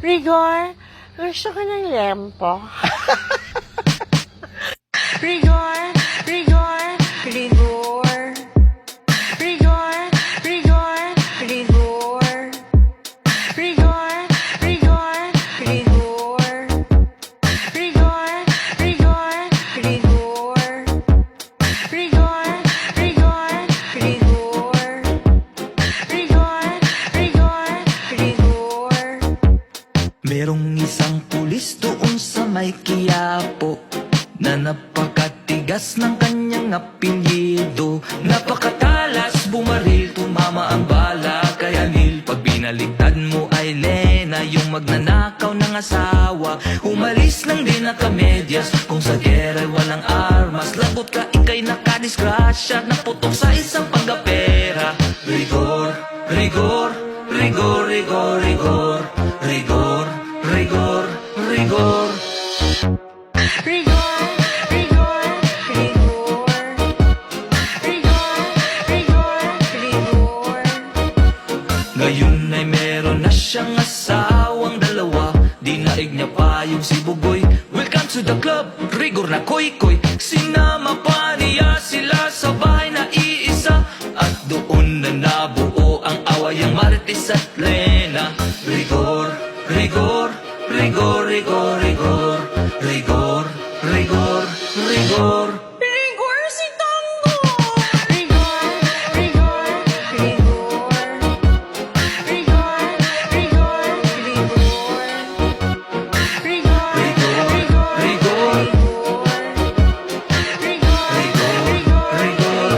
Rigor, gusto ko ng lempo. Rigor, rigor, rigor. Rigor, rigor, rigor. Rigor, rigor, rigor. Rigor, rigor, rigor. Rigor, rigor, rigor. Rigor, rigor, rigor. Merong isang pulis doon sa may Quiapo na napakatigas ng kanyang apelyido. Napakatalas bumaril, tumama ang bala. Kaya Nil, pag binaligtad mo ay Lena, yung magnanakaw ng asawa. Umalis lang din nakamedyas, kung sa gera'y walang armas. Lagot ka, ika'y nakadisgrasya, naputok sa isang panggapera. Rigor, rigor, rigor, rigor, rigor. Rigor, rigor, rigor. Rigor, rigor, rigor. Rigor, rigor, rigor. Ngayon ay meron na siyang asawang dalawa. Dinaig niya pa yung si Bugoy. Welcome to the club, rigor na koy-koy. Sinama pa niya sila sa bahay na iisa. At doon na nabuo ang awayang Martes at Lena. Rigor, rigor, rigor, rigor, rigor. Rigor, rigor, rigor. Rigor si Tango! Rigor, rigor, rigor. Rigor, rigor, rigor. Rigor, rigor, rigor. Rigor, rigor, rigor.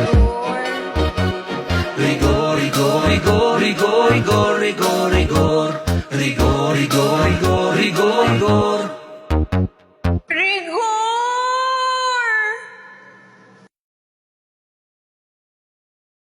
Rigor, rigor, rigor, rigor, rigor, rigor. Rigor, rigor, rigor, rigor, rigor.